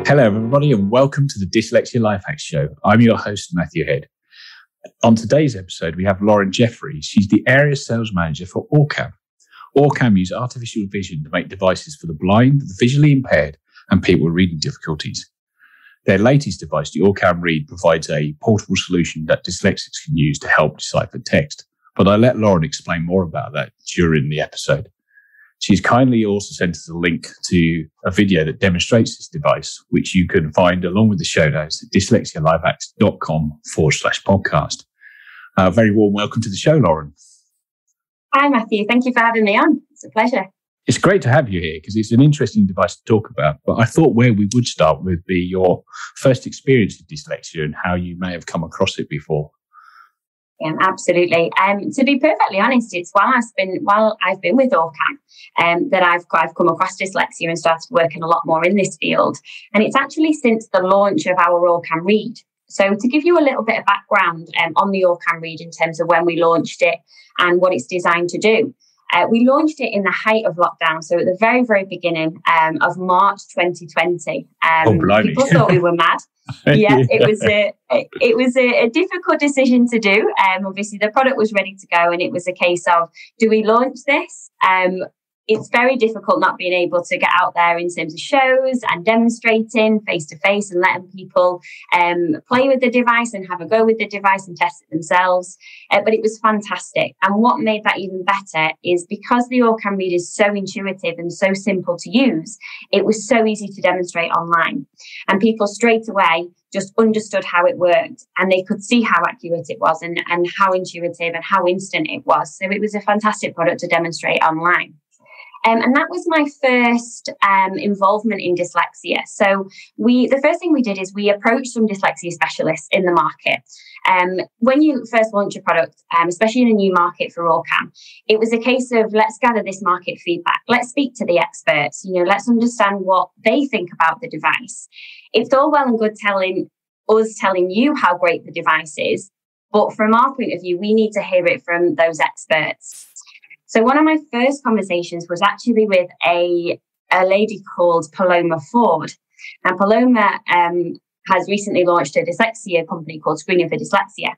Hello, everybody, and welcome to the Dyslexia Life Hacks Show. I'm your host, Matthew Head. On today's episode, we have Lauren Jeffery. She's the area sales manager for OrCam. OrCam use artificial vision to make devices for the blind, the visually impaired, and people with reading difficulties. Their latest device, the OrCam Read, provides a portable solution that dyslexics can use to help decipher text. But I let Lauren explain more about that during the episode. She's kindly also sent us a link to a video that demonstrates this device, which you can find along with the show notes at dyslexialifehacks.com/podcast. Very warm welcome to the show, Lauren. Hi, Matthew. Thank you for having me on. It's a pleasure. It's great to have you here because it's an interesting device to talk about. But I thought where we would start would be your first experience with dyslexia and how you may have come across it before. Yeah, absolutely. To be perfectly honest, it's while I've been with OrCam that I've come across dyslexia and started working a lot more in this field. And it's actually since the launch of our OrCam Read. So to give you a little bit of background on the OrCam Read in terms of when we launched it and what it's designed to do. We launched it in the height of lockdown, so at the very, very beginning of March 2020. People thought we were mad. Yeah, it was a difficult decision to do. Obviously, the product was ready to go, and it was a case of, do we launch this? It's very difficult not being able to get out there in terms of shows and demonstrating face to face and letting people play with the device and have a go with the device and test it themselves. But it was fantastic. And what made that even better is because the OrCam Read is so intuitive and so simple to use, it was so easy to demonstrate online. And people straight away just understood how it worked, and they could see how accurate it was and how intuitive and how instant it was. So it was a fantastic product to demonstrate online. And that was my first involvement in dyslexia. So the first thing we did is we approached some dyslexia specialists in the market. When you first launch a product, especially in a new market for OrCam, it was a case of let's gather this market feedback. Let's speak to the experts. Let's understand what they think about the device. It's all well and good telling you how great the device is, but from our point of view, we need to hear it from those experts. So one of my first conversations was actually with a lady called Paloma Ford. Now, Paloma has recently launched a dyslexia company called Screening for Dyslexia.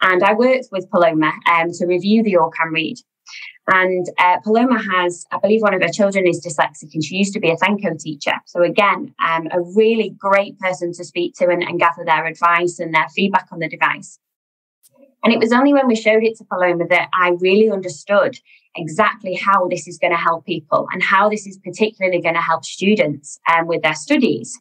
And I worked with Paloma to review the OrCam Read. And Paloma has, I believe one of her children is dyslexic, and she used to be a Senko teacher. So again, a really great person to speak to and gather their advice and their feedback on the device. And it was only when we showed it to Paloma that I really understood exactly how this is going to help people and how this is particularly going to help students with their studies.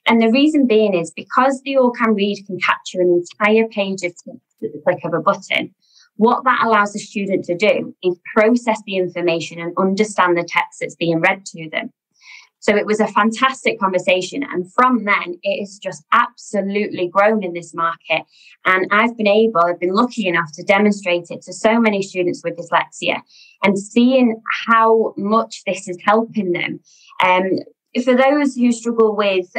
And the reason being is because the OrCam Read can capture an entire page of text at the click of a button, what that allows the student to do is process the information and understand the text that's being read to them. So it was a fantastic conversation. And from then, it has just absolutely grown in this market. And I've been lucky enough to demonstrate it to so many students with dyslexia and seeing how much this is helping them. For those who struggle with,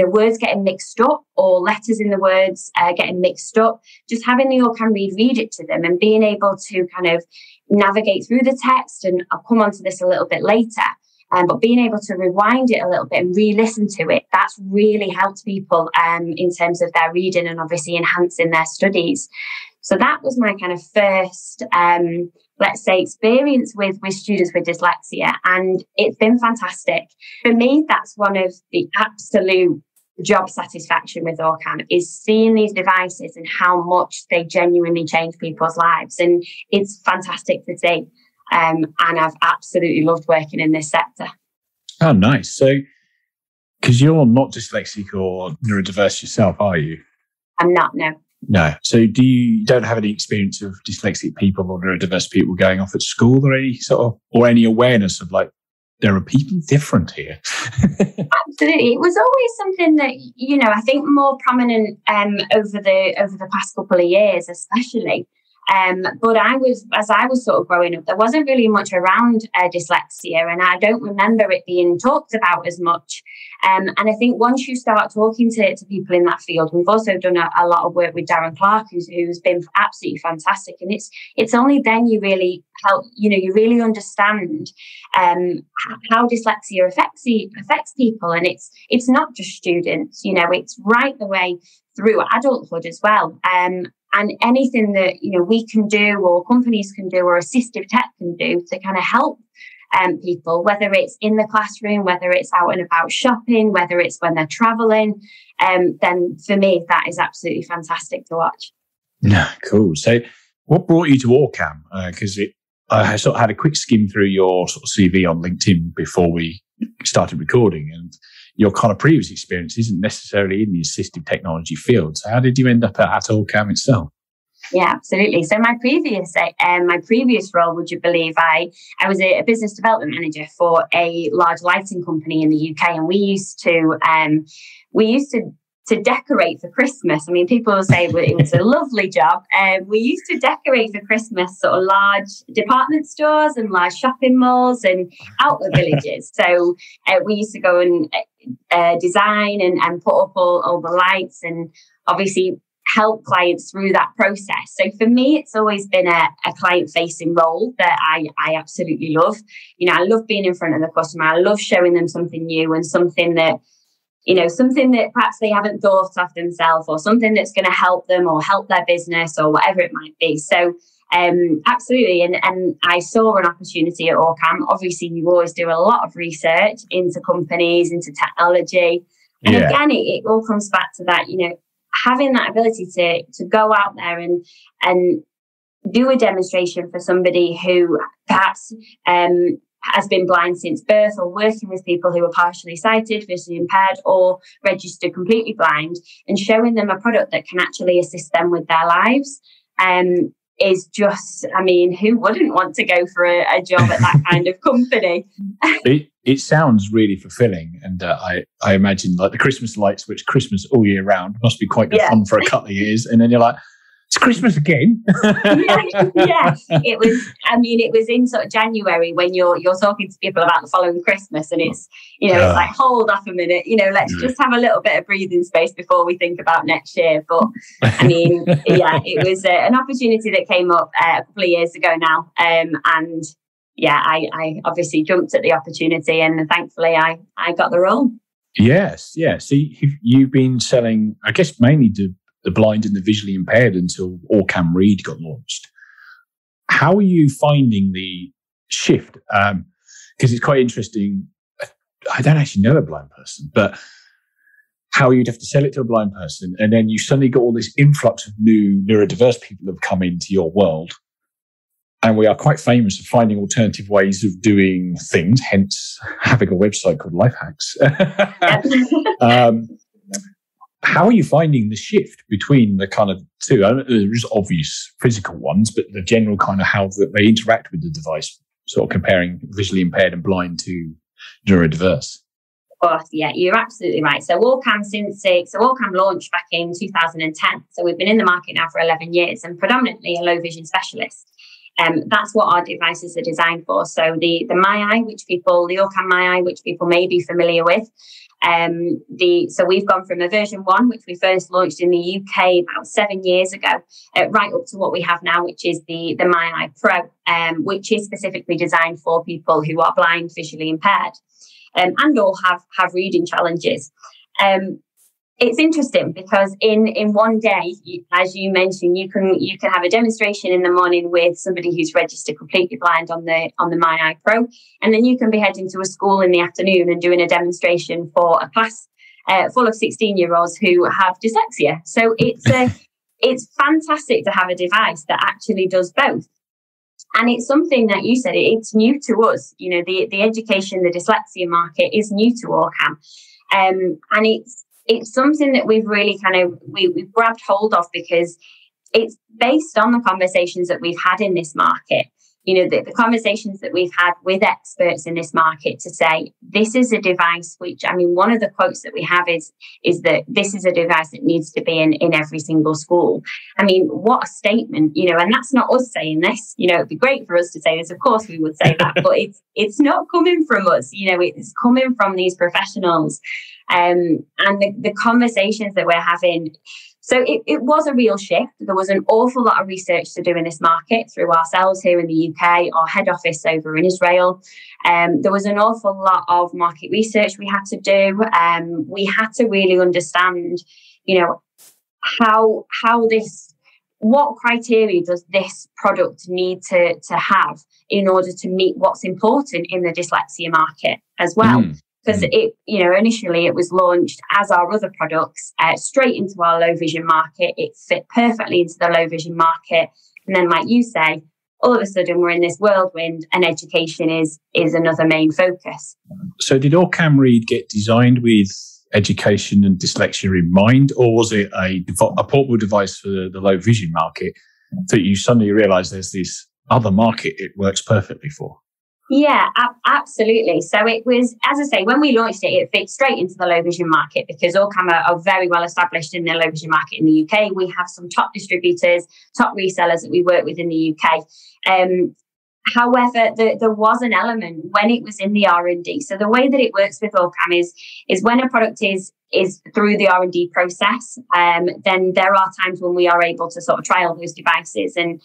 words getting mixed up or letters in the words getting mixed up, just having the OrCam read it to them and being able to kind of navigate through the text, and I'll come on to this a little bit later, but being able to rewind it a little bit and re-listen to it, that's really helped people in terms of their reading and obviously enhancing their studies. So that was my kind of first, let's say, experience with students with dyslexia. And it's been fantastic. For me, that's one of the absolute job satisfaction with OrCam is seeing these devices and how much they genuinely change people's lives. And it's fantastic to see. And I've absolutely loved working in this sector. Oh, nice. So, because you're not dyslexic or neurodiverse yourself, are you? I'm not, no. No. So you don't have any experience of dyslexic people or neurodiverse people going off at school or any awareness of like, there are people different here? Absolutely. It was always something that, I think more prominent over the past couple of years, especially. But as I was sort of growing up, there wasn't really much around dyslexia, and I don't remember it being talked about as much. And I think once you start talking to people in that field, we've also done a lot of work with Darren Clark, who's been absolutely fantastic. And it's only then you really you really understand how dyslexia affects people, and it's not just students. It's right the way through adulthood as well. And anything that we can do, or companies can do, or assistive tech can do to kind of help people, whether it's in the classroom, whether it's out and about shopping, whether it's when they're traveling, then for me that is absolutely fantastic to watch. Yeah, cool. So, what brought you to OrCam? Because I sort of had a quick skim through your sort of CV on LinkedIn before we started recording, and your kind of previous experience isn't necessarily in the assistive technology field. So how did you end up at OrCam itself? Yeah, absolutely. So my previous role, would you believe, I was a business development manager for a large lighting company in the UK, and we used to decorate for Christmas. I mean, people will say it was a lovely job. We used to decorate for Christmas sort of large department stores and large shopping malls and outlet villages. So we used to go and design and put up all the lights, and obviously help clients through that process. So for me, it's always been a client-facing role that I absolutely love. I love being in front of the customer. I love showing them something new and something that perhaps they haven't thought of themselves, or something that's going to help them or help their business or whatever it might be. So absolutely. And I saw an opportunity at OrCam. Obviously, you always do a lot of research into companies, into technology. And again, it all comes back to that, having that ability to go out there and do a demonstration for somebody who perhaps has been blind since birth, or working with people who are partially sighted, visually impaired, or registered completely blind, and showing them a product that can actually assist them with their lives is just, who wouldn't want to go for a job at that kind of company? It sounds really fulfilling, and I imagine like the Christmas lights, which Christmas all year round, must be quite good fun for a couple of years, and then you're like, it's Christmas again. It was in sort of January when you're talking to people about the following Christmas, and it's it's like, hold off a minute, let's just have a little bit of breathing space before we think about next year. But it was an opportunity that came up a couple of years ago now, and I obviously jumped at the opportunity, and thankfully I got the role. Yes, yeah. So you've been selling, I guess, mainly to the blind and the visually impaired until OrCam Read got launched. How are you finding the shift? Because it's quite interesting. I don't actually know a blind person, but how you'd have to sell it to a blind person, and then you suddenly got all this influx of new neurodiverse people that have come into your world. And we are quite famous for finding alternative ways of doing things, hence having a website called Life Hacks. How are you finding the shift between the kind of two? I know there's obvious physical ones, but the general kind of how that they interact with the device, sort of comparing visually impaired and blind to neurodiverse. Of course, yeah, you're absolutely right. So OrCam launched back in 2010. So we've been in the market now for 11 years, and predominantly a low vision specialist. That's what our devices are designed for. So the OrCam My Eye, which people may be familiar with. So we've gone from a version 1, which we first launched in the UK about 7 years ago, right up to what we have now, which is the My Eye Pro, which is specifically designed for people who are blind, visually impaired, and or have reading challenges. It's interesting because in one day, as you mentioned, you can have a demonstration in the morning with somebody who's registered completely blind on the My Eye Pro, and then you can be heading to a school in the afternoon and doing a demonstration for a class full of 16-year-olds who have dyslexia. So it's fantastic to have a device that actually does both. And it's something that you said, it's new to us. The education, the dyslexia market is new to OrCam, and it's something that we've really we've grabbed hold of because it's based on the conversations that we've had in this market. the conversations that we've had with experts in this market to say, this is a device which, I mean, one of the quotes that we have is that this is a device that needs to be in every single school. I mean, what a statement, and that's not us saying this. It'd be great for us to say this. Of course we would say that, but it's not coming from us. It's coming from these professionals. And the conversations that we're having. So it was a real shift. There was an awful lot of research to do in this market through ourselves here in the UK, our head office over in Israel. There was an awful lot of market research we had to do. We had to really understand, what criteria does this product need to have in order to meet what's important in the dyslexia market as well. Because initially it was launched as our other products straight into our low vision market. It fit perfectly into the low vision market. And then, like you say, all of a sudden we're in this whirlwind and education is another main focus. So did OrCam Read get designed with education and dyslexia in mind, or was it a portable device for the low vision market that you suddenly realised there's this other market it works perfectly for? Yeah, absolutely. So it was, as I say, when we launched it, it fit straight into the low vision market because OrCam are very well established in the low vision market in the UK. We have some top distributors, top resellers that we work with in the UK. However, there was an element when it was in the R&D. So the way that it works with OrCam is when a product is through the R&D process, then there are times when we are able to sort of trial those devices and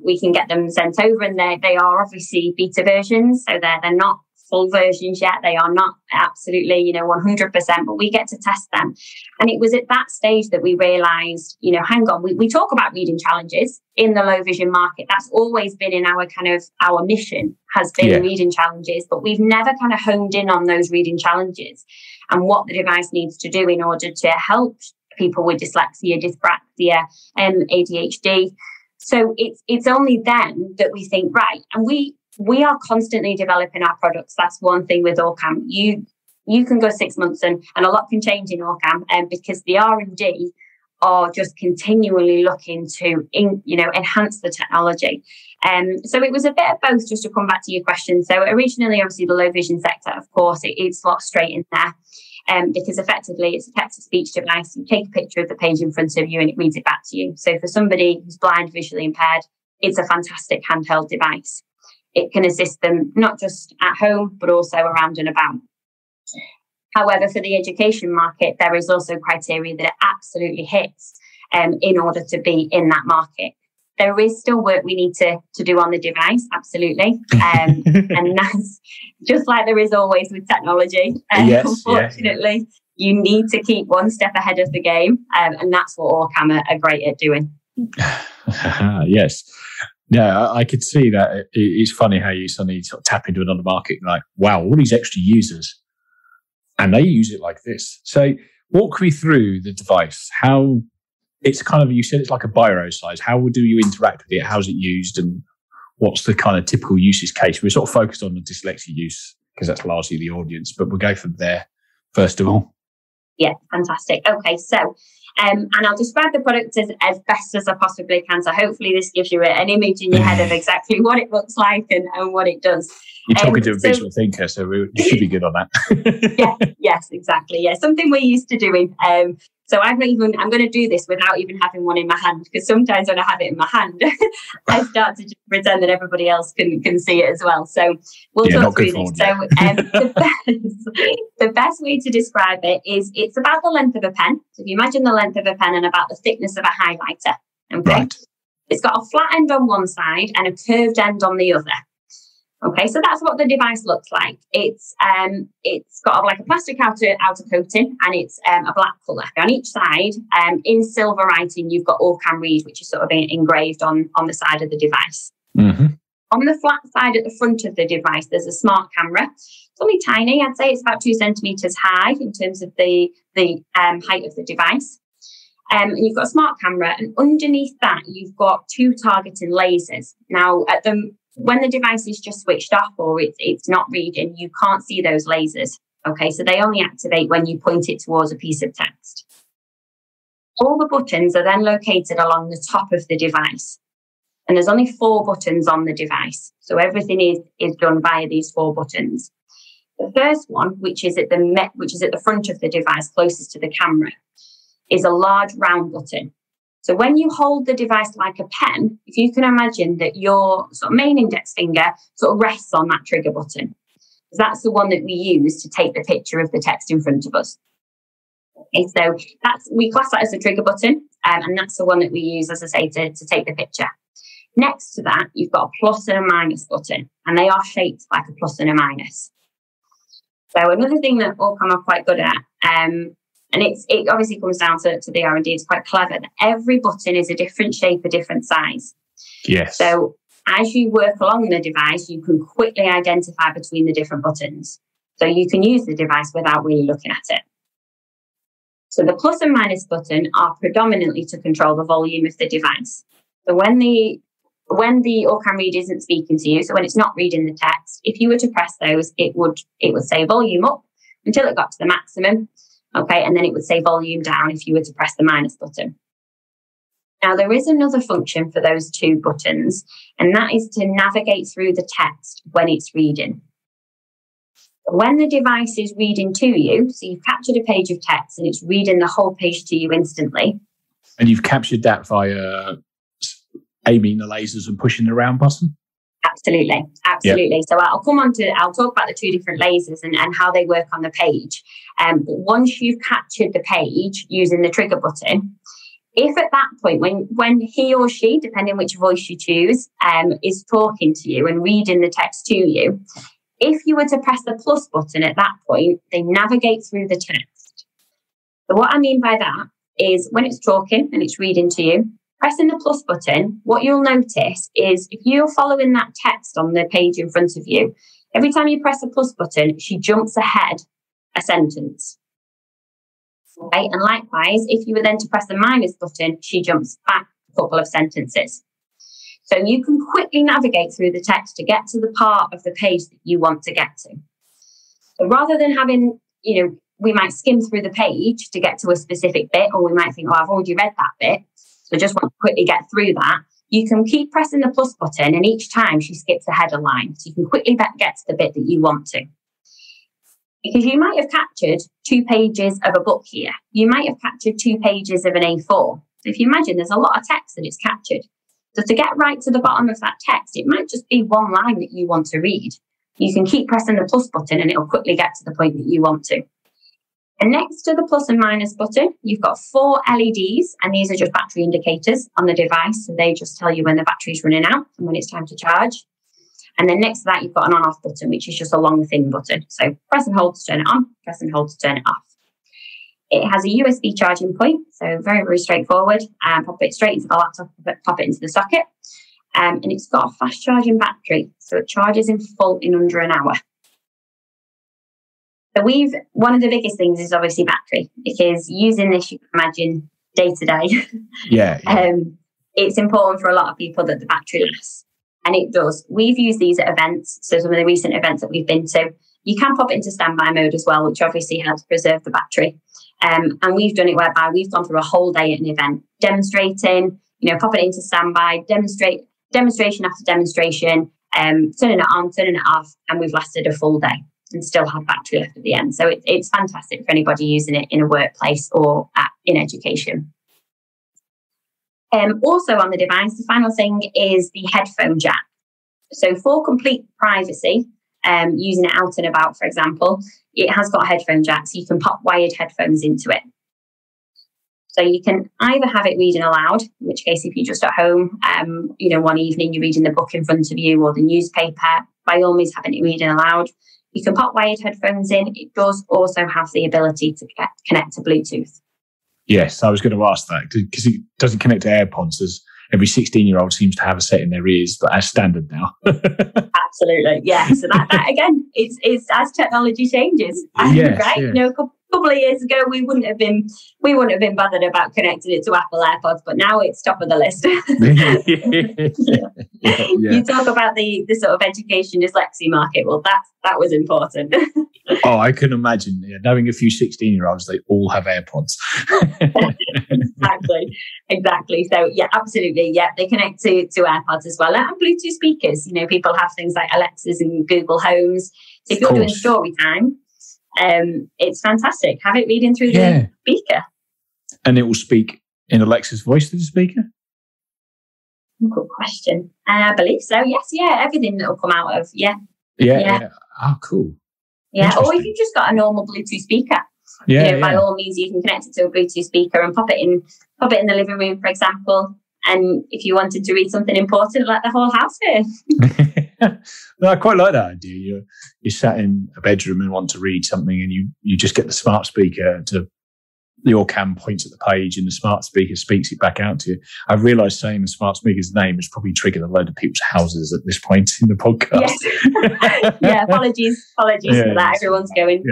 we can get them sent over, and they are obviously beta versions, so they're not full versions yet. They are not absolutely 100%, but we get to test them. And it was at that stage that we realized, hang on, we talk about reading challenges in the low vision market. That's always been in our mission has been reading challenges, but we've never kind of honed in on those reading challenges and what the device needs to do in order to help people with dyslexia, dyspraxia, ADHD. So it's only then that we think, right, and we are constantly developing our products. That's one thing with OrCam. You can go 6 months and a lot can change in OrCam, because the R&D are just continually looking to enhance the technology. So it was a bit of both, just to come back to your question. So originally, obviously, the low vision sector, of course, it slots straight in there. Because effectively it's a text-to-speech device. You take a picture of the page in front of you and it reads it back to you. So for somebody who's blind, visually impaired, it's a fantastic handheld device. It can assist them not just at home, but also around and about. However, for the education market, there is also criteria that it absolutely hits in order to be in that market. There is still work we need to do on the device, absolutely. And that's just like there is always with technology. Unfortunately, you need to keep one step ahead of the game. And that's what OrCam are great at doing. Yes. Yeah, I could see that. It's funny how you suddenly sort of tap into another market and like, wow, all these extra users. And they use it like this. So walk me through the device. How it's kind of, you said it's like a biro size. How do you interact with it? How's it used? And what's the kind of typical usage case? We're sort of focused on the dyslexia use because that's largely the audience, but we'll go from there first of all. Yeah, fantastic. Okay, so and I'll describe the product as best as I possibly can. So hopefully this gives you an image in your head of exactly what it looks like and what it does. You're talking to a visual thinker, so you should be good on that. Yes, exactly. Yeah, something we're used to doing. So I'm going to do this without even having one in my hand, because sometimes when I have it in my hand, I start to just pretend that everybody else can see it as well. So we'll talk through this. So the best way to describe it is it's about the length of a pen. So if you imagine the length of a pen and about the thickness of a highlighter. Okay. Right. It's got a flat end on one side and a curved end on the other. Okay, so that's what the device looks like. It's got like a plastic outer coating, and it's a black colour. On each side, in silver writing, you've got OrCam Read, which is sort of engraved on the side of the device. Mm-hmm. On the flat side at the front of the device, there's a smart camera. It's only tiny. I'd say it's about 2 centimetres high in terms of the height of the device. And you've got a smart camera, and underneath that, you've got 2 targeting lasers. Now, when the device is just switched off or it's not reading, you can't see those lasers. Okay, so they only activate when you point it towards a piece of text. All the buttons are then located along the top of the device. And there's only 4 buttons on the device. So everything is done via these 4 buttons. The first one, which is at the front of the device, closest to the camera, is a large round button. So when you hold the device like a pen, if you can imagine that your sort of main index finger sort of rests on that trigger button. That's the one that we use to take the picture of the text in front of us. Okay, so we class that as a trigger button, and that's the one that we use, as I say, to take the picture. Next to that, you've got a plus and a minus button, and they are shaped like a plus and a minus. So another thing that OrCam are quite good at, and it obviously comes down to the R&D, it's quite clever, that every button is a different shape, a different size. Yes. So as you work along the device, you can quickly identify between the different buttons. So you can use the device without really looking at it. So the plus and minus button are predominantly to control the volume of the device. So when the OrCam Read isn't speaking to you, so when it's not reading the text, if you were to press those, it would say volume up until it got to the maximum, okay, and then it would say volume down if you were to press the minus button. Now, there is another function for those 2 buttons, and that is to navigate through the text when it's reading. When the device is reading to you, so you've captured a page of text and it's reading the whole page to you instantly. And you've captured that via aiming the lasers and pushing the round button? Absolutely. Yep. So I'll talk about the 2 different lasers and how they work on the page. But once you've captured the page using the trigger button, if at that point, when he or she, depending which voice you choose, is talking to you and reading the text to you, if you were to press the plus button at that point, they navigate through the text. So what I mean by that is when it's talking and it's reading to you, pressing the plus button, what you'll notice is if you're following that text on the page in front of you, every time you press the plus button, she jumps ahead a sentence. Okay? And likewise, if you were then to press the minus button, she jumps back a couple of sentences. So you can quickly navigate through the text to get to the part of the page that you want to get to. So rather than having, we might skim through the page to get to a specific bit, or we might think, I've already read that bit, so just want to quickly get through that. You can keep pressing the plus button, and each time she skips ahead a line. So you can quickly get to the bit that you want to. Because you might have captured 2 pages of a book here. You might have captured 2 pages of an A4. So if you imagine, there's a lot of text that it's captured. So to get right to the bottom of that text, it might just be 1 line that you want to read. You can keep pressing the plus button and it'll quickly get to the point that you want to. And next to the plus and minus button, you've got 4 LEDs, and these are just battery indicators on the device. So they just tell you when the battery's running out and when it's time to charge. And then next to that, you've got an on-off button, which is just a long, thin button. So press and hold to turn it on, press and hold to turn it off. It has a USB charging point, so very, very straightforward. Pop it straight into the laptop, pop it into the socket. And it's got a fast charging battery, so it charges in full in under an hour. So one of the biggest things is obviously battery, because using this, you can imagine day to day. Yeah. It's important for a lot of people that the battery lasts. And it does. We've used these at events, so some of the recent events that we've been to. You can pop it into standby mode as well, which obviously helps preserve the battery. And we've done it whereby we've gone through a whole day at an event, demonstrating, popping it into standby, demonstration after demonstration, turning it on, turning it off, and we've lasted a full day and still have battery left at the end. So it's fantastic for anybody using it in a workplace or in education. Also on the device, the final thing is the headphone jack. So for complete privacy, using it out and about, for example, it has got a headphone jack, so you can pop wired headphones into it. So you can either have it reading aloud, in which case if you're just at home, one evening you're reading the book in front of you or the newspaper, by all means having it reading aloud. You can pop wired headphones in. It does also have the ability to connect to Bluetooth. Yes, I was going to ask that, because it doesn't connect to AirPods, as every 16-year-old seems to have a set in their ears, but as standard now. Absolutely, yeah. So that again, it's as technology changes, yes, right? Yeah. A couple couple of years ago, we wouldn't have been bothered about connecting it to Apple AirPods, but now it's top of the list. You talk about the sort of education dyslexia market. Well, that was important. Oh, I can imagine. Yeah, knowing a few 16-year-olds, they all have AirPods. Exactly. So yeah, absolutely. Yeah, they connect to AirPods as well, and Bluetooth speakers. You know, people have things like Alexas and Google Homes. So if you're doing story time, it's fantastic. Have it reading through the speaker, and it will speak in Alexa's voice to the speaker. Good question. I believe so. Yes. Yeah. Everything that will come out of Yeah. Oh, cool. Yeah. Or if you've just got a normal Bluetooth speaker. By all means, you can connect it to a Bluetooth speaker and pop it in the living room, for example. And if you wanted to read something important, let the whole house hear. No, I quite like that idea. You're sat in a bedroom and want to read something, and you just get the smart speaker to the OrCam points at the page, and the smart speaker speaks it back out to you. I've realised saying the smart speaker's name has probably triggered a load of people's houses at this point in the podcast. Yes. Apologies for that. Everyone's going,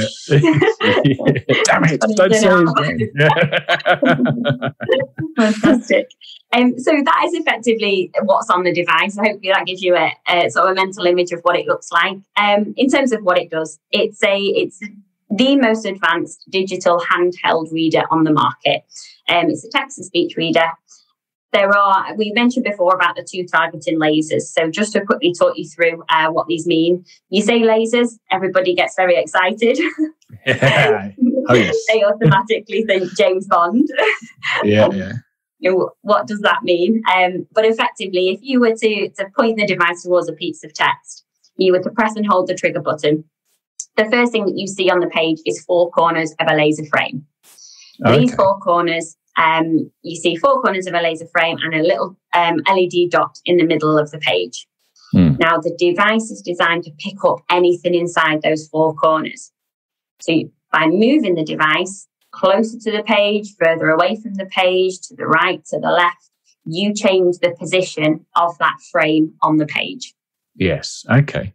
damn it, don't say it. Fantastic. So that is effectively what's on the device. Hopefully that gives you a sort of a mental image of what it looks like. In terms of what it does, it's the most advanced digital handheld reader on the market. It's a text-to-speech reader. We mentioned before about the 2 targeting lasers. So just to quickly talk you through what these mean. You say lasers, everybody gets very excited. Oh, yes. They automatically think James Bond. Yeah. What does that mean? But effectively, if you were to point the device towards a piece of text, you were to press and hold the trigger button, the first thing that you see on the page is 4 corners of a laser frame. Okay. These 4 corners, you see 4 corners of a laser frame and a little LED dot in the middle of the page. Now, the device is designed to pick up anything inside those 4 corners. So by moving the device closer to the page, further away from the page, to the right, to the left, you change the position of that frame on the page. Yes. Okay.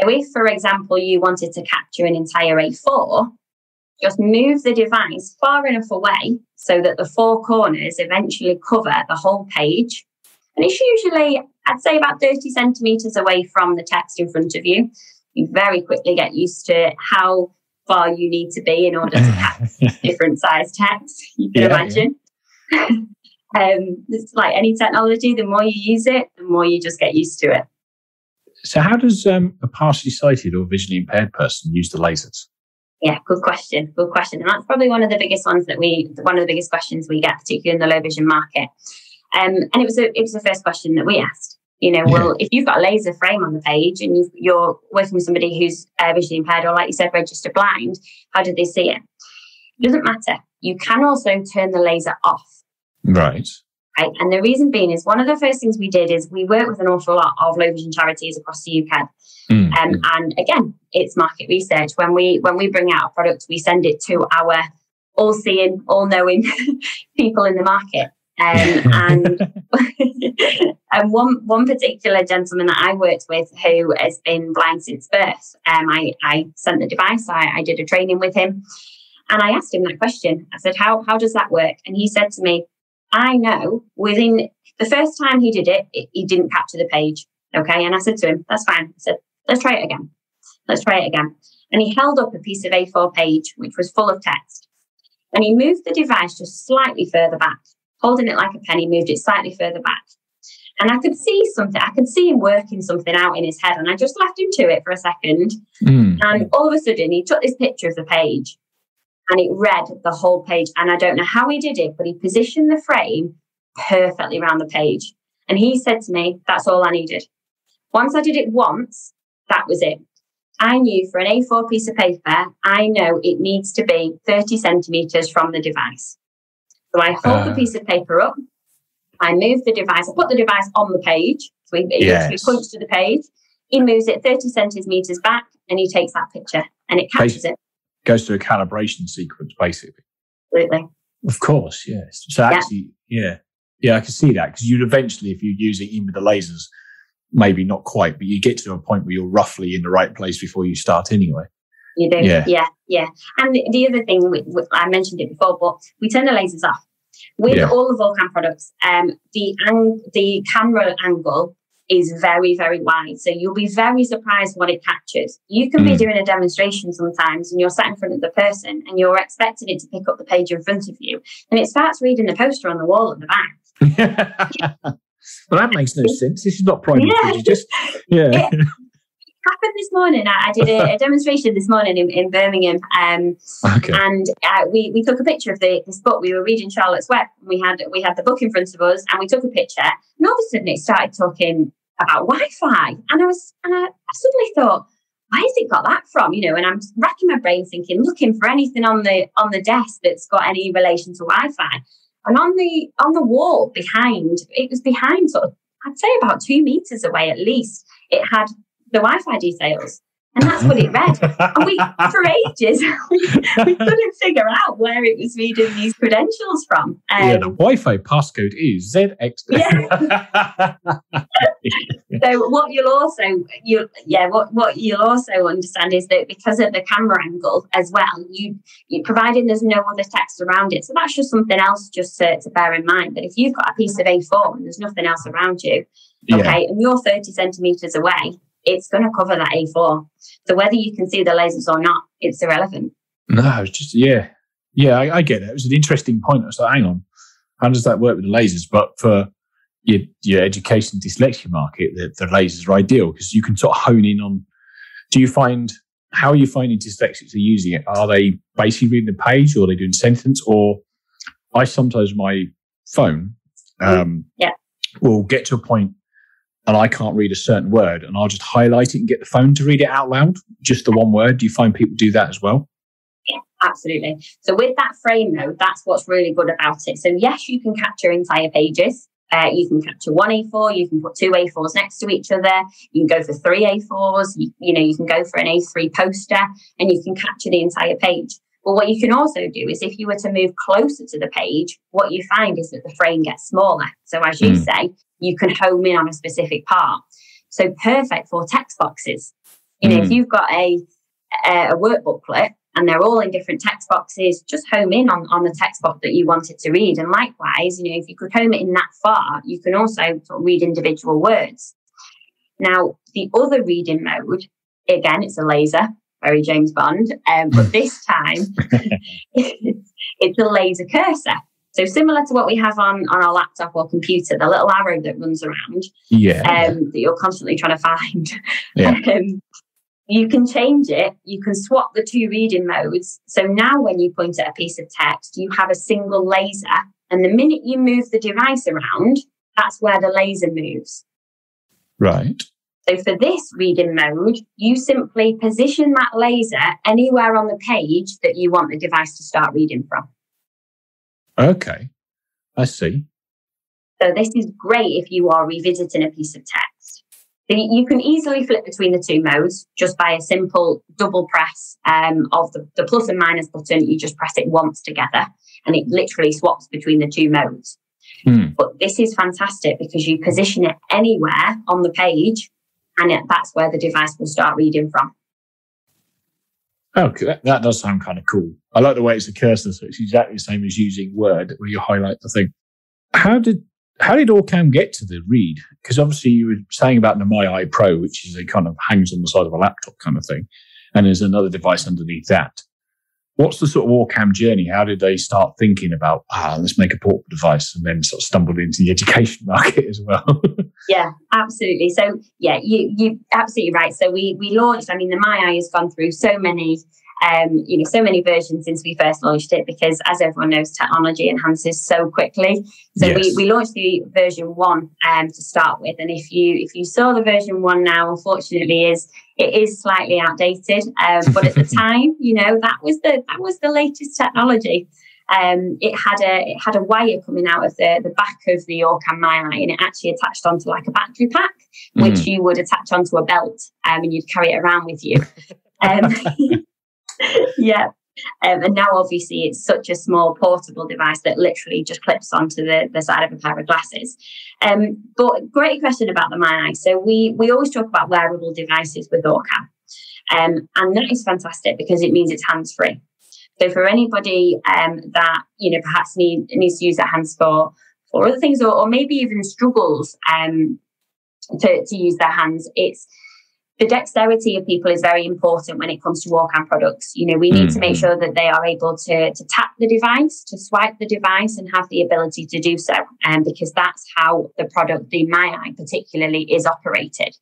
So if, for example, you wanted to capture an entire A4, just move the device far enough away so that the 4 corners eventually cover the whole page. And it's usually, I'd say, about 30 centimetres away from the text in front of you. You very quickly get used to how far you need to be in order to capture different size text, you can imagine. It's like any technology, the more you use it, the more you just get used to it. So how does a partially sighted or visually impaired person use the lasers? Yeah, good question. And that's probably one of the biggest questions we get, particularly in the low vision market. And it was the first question that we asked. Well, if you've got a laser frame on the page and you're working with somebody who's visually impaired or, like you said, registered blind, how do they see it? It doesn't matter. You can also turn the laser off. Right. And the reason being is one of the first things we did is we work with an awful lot of low vision charities across the UK. And again, it's market research. When we bring out a product, we send it to our all-seeing, all-knowing people in the market. And one particular gentleman that I worked with who has been blind since birth, I sent the device, I did a training with him, and I asked him that question. I said, how does that work? And he said to me, I know within the first time he did it, he didn't capture the page. Okay. And I said to him, that's fine. I said, let's try it again. And he held up a piece of A4 page, which was full of text. And he moved the device just slightly further back, holding it like a pen. He moved it slightly further back. And I could see something. I could see him working something out in his head. And I just left him to it for a second. And all of a sudden, he took this picture of the page. And it read the whole page. And I don't know how he did it, but he positioned the frame perfectly around the page. And he said to me, that's all I needed. Once I did it once, that was it. I knew for an A4 piece of paper, I know it needs to be 30 centimetres from the device. So I hold the piece of paper up. I move the device. I put the device on the page. So he points to the page. He moves it 30 centimetres back and he takes that picture and it captures it. Goes through a calibration sequence, basically. Absolutely. Of course, yes. So actually, I can see that, because you'd eventually, if you use it even with the lasers, maybe not quite, but you get to a point where you're roughly in the right place before you start anyway. You do, yeah. And the other thing, I mentioned it before, but we turn the lasers off. With all of OrCam products, the camera angle is very, very wide. So you'll be very surprised what it captures. You can be doing a demonstration sometimes and you're sat in front of the person and you're expecting it to pick up the page in front of you. And it starts reading the poster on the wall at the back. Well, that makes no sense. This is not primary. It happened this morning. I did a demonstration this morning in Birmingham, and we took a picture of this book. We were reading Charlotte's Web. We had the book in front of us, and we took a picture. And all of a sudden, it started talking about Wi-Fi, and I suddenly thought, where has it got that from? And I'm racking my brain, looking for anything on the desk that's got any relation to Wi-Fi. And on the wall behind, it was behind sort of, I'd say about 2 meters away at least. It had the Wi-Fi details, and that's what it read. And we, for ages, we couldn't figure out where it was reading these credentials from. The Wi-Fi passcode is ZX. So what you'll also understand is that because of the camera angle as well, you providing there's no other text around it. So that's just something else just to bear in mind. That if you've got a piece of A4 and there's nothing else around you, and you're 30 centimeters away, it's going to cover that A4. So whether you can see the lasers or not, it's irrelevant. No, it's just, I get it. It was an interesting point. I was like, hang on, how does that work with the lasers? But for your education dyslexia market, the lasers are ideal because you can sort of hone in on, how are you finding dyslexics are using it? Are they basically reading the page, or are they doing sentence? Or I sometimes, my phone will get to a point and I can't read a certain word, and I'll just highlight it and get the phone to read it out loud, just the one word. Do you find people do that as well? Yeah, absolutely. So with that frame mode, that's what's really good about it. So yes, you can capture entire pages. You can capture one A4, you can put two A4s next to each other, you can go for three A4s, you can go for an A3 poster, and you can capture the entire page. But what you can also do is if you were to move closer to the page, what you find is that the frame gets smaller. So as you say, you can home in on a specific part. So perfect for text boxes. If you've got a work booklet and they're all in different text boxes, just home in on the text box that you wanted to read. And likewise, if you could home it in that far, you can also sort of read individual words. Now, the other reading mode, again, it's a laser, very James Bond, but this time it's a laser cursor. So similar to what we have on our laptop or computer, the little arrow that runs around, that you're constantly trying to find. You can change it. You can swap the two reading modes. So now when you point at a piece of text, you have a single laser. And the minute you move the device around, that's where the laser moves. Right. So for this reading mode, you simply position that laser anywhere on the page that you want the device to start reading from. Okay, I see. So this is great if you are revisiting a piece of text. So you can easily flip between the two modes just by a simple double press of the plus and minus button. You just press it once together and it literally swaps between the two modes. But this is fantastic because you position it anywhere on the page and that's where the device will start reading from. Okay, that does sound kind of cool. I like the way it's a cursor, so it's exactly the same as using Word where you highlight the thing. How did OrCam get to the Read? Because obviously you were saying about the My Eye Pro, which is a kind of hangs on the side of a laptop kind of thing, and there's another device underneath that. What's the sort of OrCam journey? How did they start thinking about, let's make a portable device, and then sort of stumbled into the education market as well? Yeah, absolutely. So, you're absolutely right. So we launched, the My Eye has gone through so many versions since we first launched it, because as everyone knows, technology enhances so quickly. So we launched the version 1 to start with. And if you saw the version 1 now, unfortunately, it is slightly outdated. But at the time, that was the latest technology. It had a wire coming out of the back of the OrCam My Eye, and it actually attached onto like a battery pack, which you would attach onto a belt, and you'd carry it around with you. And now obviously it's such a small portable device that literally just clips onto the side of a pair of glasses. But great question about the My Eye. So we always talk about wearable devices with OrCam. And that is fantastic because it means it's hands-free. So for anybody that, perhaps needs to use their hands for other things, or maybe even struggles to use their hands, the dexterity of people is very important when it comes to OrCam products. We need to make sure that they are able to tap the device, to swipe the device, and have the ability to do so, because that's how the product, the MyEye particularly, is operated.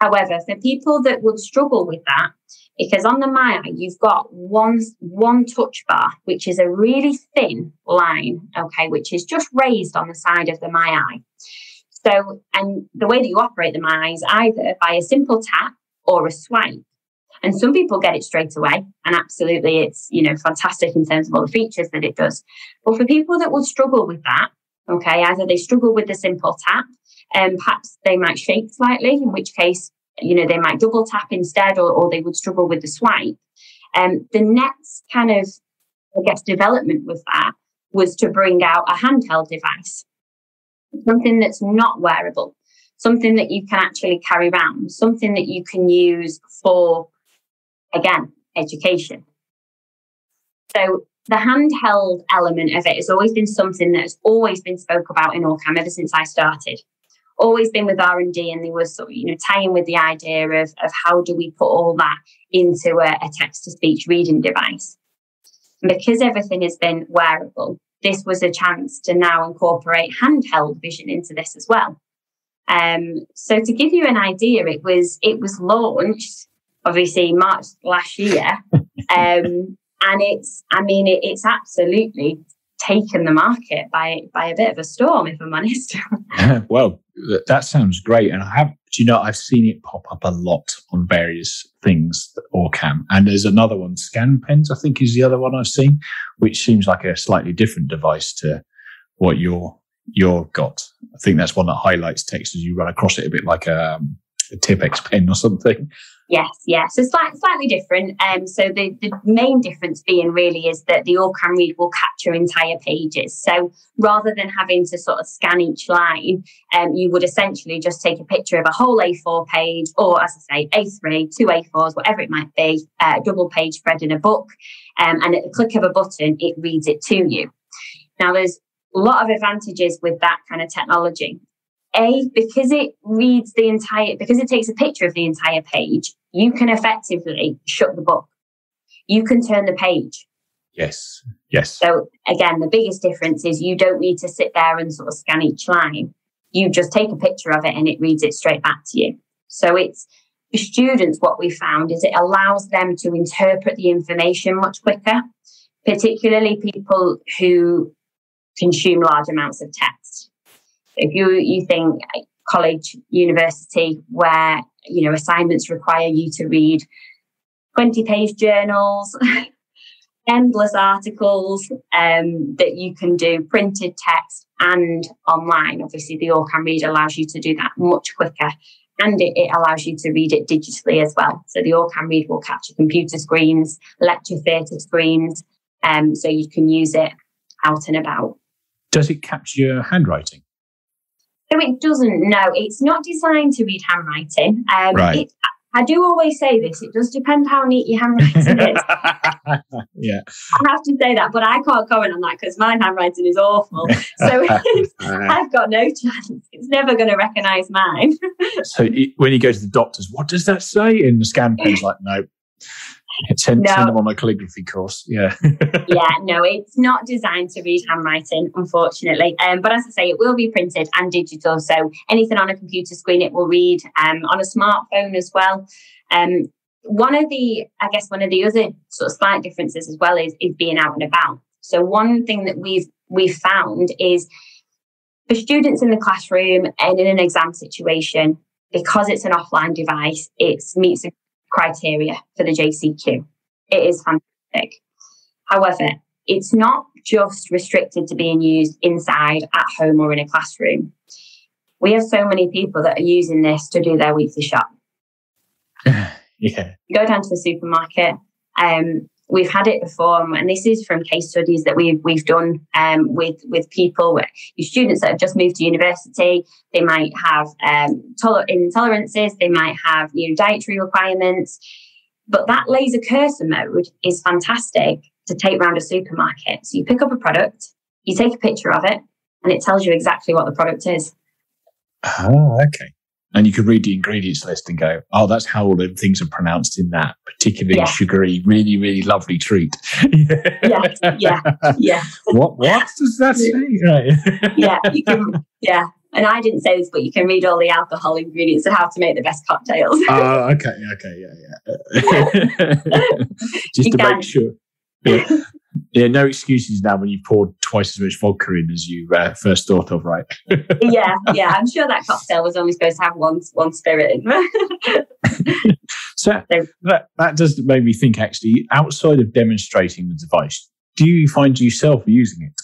However, for people that would struggle with that, because on the MyEye you've got one touch bar, which is a really thin line, which is just raised on the side of the MyEye. So, and the way that you operate the MyEye is either by a simple tap or a swipe. And some people get it straight away, and absolutely it's, fantastic in terms of all the features that it does. But for people that would struggle with that, either they struggle with the simple tap, and perhaps they might shake slightly, in which case, they might double tap instead, or they would struggle with the swipe. The next kind of, development with that was to bring out a handheld device. Something that's not wearable, something that you can actually carry around, something that you can use for, again, education. So the handheld element of it has always been something that has always been spoke about in OrCam ever since I started. Always been with R&D, and they were sort of, tying with the idea of how do we put all that into a text-to-speech reading device. And because everything has been wearable, this was a chance to now incorporate handheld vision into this as well. So to give you an idea, it was launched obviously March last year, and it's absolutely taken the market by a bit of a storm, if I'm honest. Well, that sounds great, and I've seen it pop up a lot on various things, OrCam, and there's another one, Scan Pens, I think is the other one I've seen, which seems like a slightly different device to what you're got. I think that's one that highlights text as you run across it, a bit like a Tipex pen or something. Yes. So slightly different. So the main difference being really is that the OrCam Read will capture entire pages. So rather than having to sort of scan each line, you would essentially just take a picture of a whole A4 page, or as I say, A3, two A4s, whatever it might be, a double page spread in a book. And at the click of a button, it reads it to you. Now, there's a lot of advantages with that kind of technology. Because it takes a picture of the entire page, you can effectively shut the book. You can turn the page. Yes. So again, the biggest difference is you don't need to sit there and sort of scan each line. You just take a picture of it and it reads it straight back to you. So it's, for students, what we found is it allows them to interpret the information much quicker, particularly people who consume large amounts of text. If you think college, university, where assignments require you to read 20-page journals, endless articles that you can do printed text and online. Obviously, the OrCam Read allows you to do that much quicker, and it allows you to read it digitally as well. So the OrCam Read will capture computer screens, lecture theatre screens, so you can use it out and about. Does it capture your handwriting? So it doesn't, no. It's not designed to read handwriting. Right. I do always say this, it does depend how neat your handwriting is. Yeah. I have to say that, but I can't comment on that because my handwriting is awful. So I've got no chance. It's never going to recognise mine. So when you go to the doctors, what does that say? And the scan pen's like, no. Send them on my calligraphy course. Yeah. No, it's not designed to read handwriting, unfortunately. But as I say, it will be printed and digital. So anything on a computer screen, it will read on a smartphone as well. One of the other sort of slight differences as well is being out and about. So one thing that we've found is for students in the classroom and in an exam situation, because it's an offline device, it meets the criteria for the JCQ. It is fantastic. However, it's not just restricted to being used inside, at home, or in a classroom. We have so many people that are using this to do their weekly shop. Yeah. You go down to the supermarket. We've had it before, and this is from case studies that we've done with people, your students that have just moved to university. They might have intolerances, they might have dietary requirements. But that laser cursor mode is fantastic to take around a supermarket. So you pick up a product, you take a picture of it, and it tells you exactly what the product is. Oh, okay. And you could read the ingredients list and go, oh, that's how all the things are pronounced in that particularly sugary, really, really lovely treat. Yeah. What does that say? Right. You can, And I didn't say this, but you can read all the alcohol ingredients and how to make the best cocktails. Oh, okay, yeah. Just to make sure. Yeah, no excuses now when you poured twice as much vodka in as you first thought of, right? Yeah. I'm sure that cocktail was only supposed to have one spirit in. So that does make me think, actually, outside of demonstrating the device, do you find yourself using it?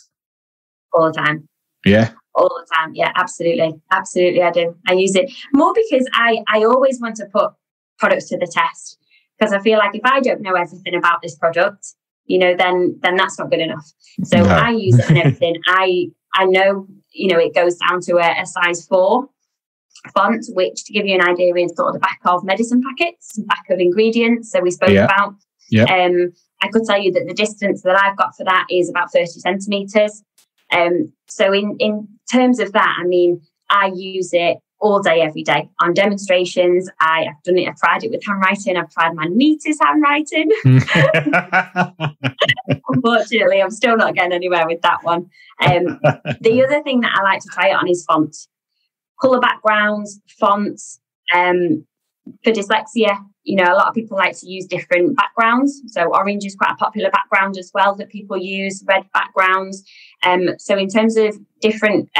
All the time. Yeah? All the time. Yeah, absolutely. Absolutely, I do. I use it more because I always want to put products to the test, because I feel like if I don't know everything about this product, then that's not good enough. So no. I use it and everything. I know, it goes down to a size 4 font, which, to give you an idea, is sort of the back of medicine packets, back of ingredients. So we spoke about. Yeah. I could tell you that the distance that I've got for that is about 30 centimetres. So in terms of that, I mean, I use it all day, every day on demonstrations. I've done it. I've tried it with handwriting. I've tried my neatest handwriting. Unfortunately, I'm still not getting anywhere with that one. The other thing that I like to try it on is fonts, colour backgrounds, fonts. For dyslexia, a lot of people like to use different backgrounds. So orange is quite a popular background as well that people use, red backgrounds. So in terms of different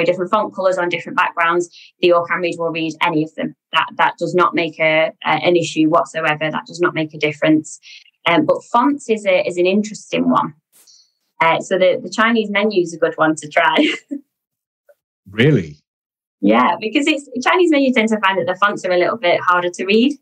different font colours on different backgrounds, the OrCam Read will read any of them. That does not make an issue whatsoever. That does not make a difference. But fonts is an interesting one. So the Chinese menu is a good one to try. Really? Yeah, because Chinese menu tend to find that the fonts are a little bit harder to read.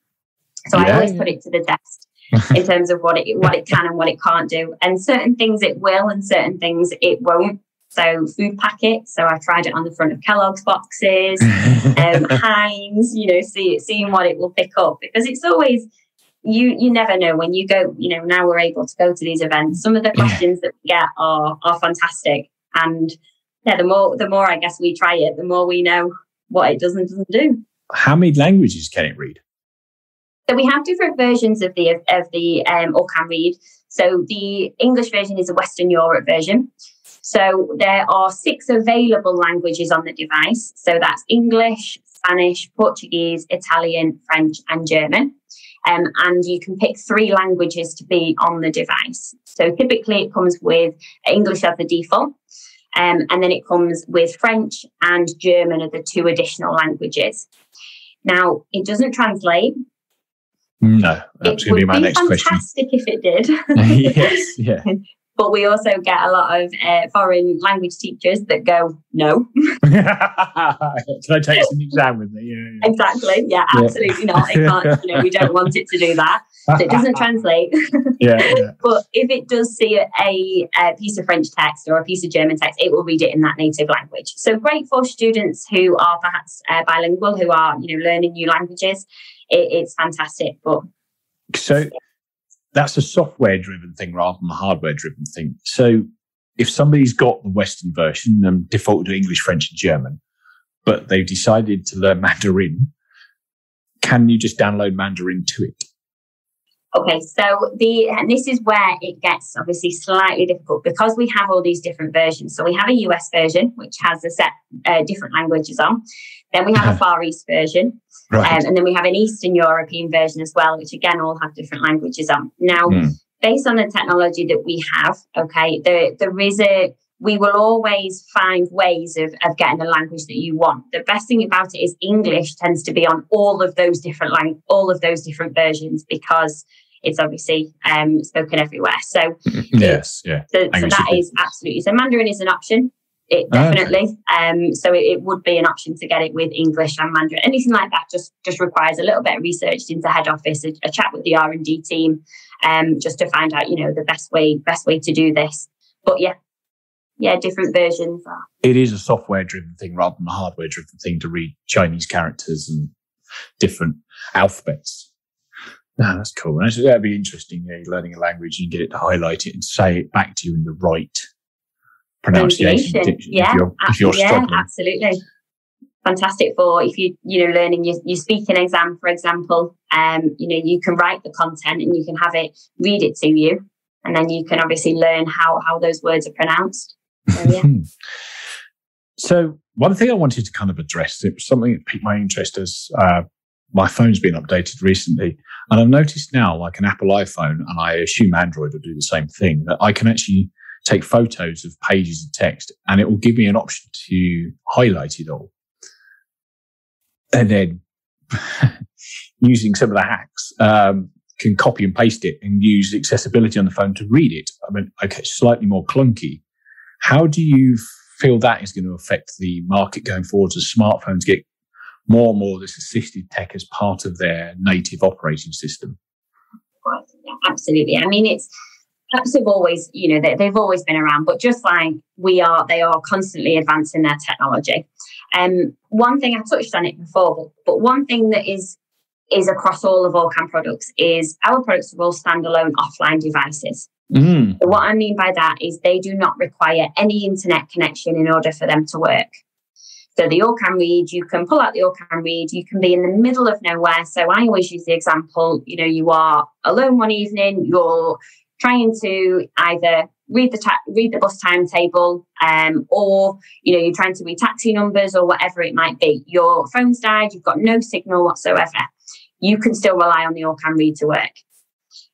So I always put it to the test in terms of what it can and what it can't do. And certain things it will and certain things it won't. So food packets. So I tried it on the front of Kellogg's boxes, Heinz, seeing what it will pick up, because it's always, you never know when you go, now we're able to go to these events. Some of the questions that we get are fantastic. And the more I guess we try it, the more we know what it does and doesn't do. How many languages can it read? So we have different versions of the OrCam Read. So the English version is a Western Europe version. So there are 6 available languages on the device. So that's English, Spanish, Portuguese, Italian, French, and German. And you can pick 3 languages to be on the device. So typically it comes with English as the default. And then it comes with French and German are the 2 additional languages. Now, it doesn't translate. No, that's going to be my next question. It would be fantastic if it did. Yes, yeah. But we also get a lot of foreign language teachers that go, no. Can I take some exam with me? Yeah. Exactly. Yeah, absolutely not. It can't, we don't want it to do that. So it doesn't translate. Yeah. But if it does see a piece of French text or a piece of German text, it will read it in that native language. So great for students who are perhaps bilingual, who are, learning new languages. It's fantastic. But so that's a software-driven thing rather than a hardware-driven thing. So if somebody's got the Western version and defaulted to English, French, and German, but they've decided to learn Mandarin, can you just download Mandarin to it? Okay, so and this is where it gets obviously slightly difficult, because we have all these different versions. So we have a US version, which has a set different languages on. Then we have a Far East version. Right. And then we have an Eastern European version as well, which again all have different languages on. Now, based on the technology that we have, okay, we will always find ways of getting the language that you want. The best thing about it is English tends to be on all of those different versions, because it's obviously spoken everywhere. So yes, yeah. So that is absolutely. So Mandarin is an option. It definitely. Okay. So it would be an option to get it with English and Mandarin. Anything like that just requires a little bit of research into head office, a chat with the R&D team, just to find out, the best way to do this. But yeah, different versions are. It is a software-driven thing rather than a hardware-driven thing to read Chinese characters and different alphabets. No, that's cool. That'd be interesting. You're learning a language, you get it to highlight it and say it back to you in the right pronunciation. If you're struggling. Absolutely. Fantastic for if you're learning your speaking exam, for example. You can write the content and you can have it read it to you, and then you can obviously learn how those words are pronounced. So, yeah. So one thing I wanted to kind of address, it was something that piqued my interest as my phone's been updated recently, and I've noticed now, like an Apple iPhone, and I assume Android will do the same thing, that I can actually take photos of pages of text, and it will give me an option to highlight it all. And then using some of the hacks, can copy and paste it and use accessibility on the phone to read it. I mean, okay, slightly more clunky. How do you feel that is going to affect the market going forward as smartphones get more and more of this assistive tech as part of their native operating system? Yeah, absolutely. I mean, apps have always, they've always been around, but just like they are constantly advancing their technology. One thing I touched on it before, but one thing that is across all of OrCam products is our products are all standalone offline devices. So what I mean by that is they do not require any internet connection in order for them to work. So the OrCam Read, you can pull out the OrCam Read, you can be in the middle of nowhere. So I always use the example, you are alone one evening, you're trying to either read the bus timetable, or you're trying to read taxi numbers or whatever it might be. Your phone's died, you've got no signal whatsoever. You can still rely on the OrCam Read to work.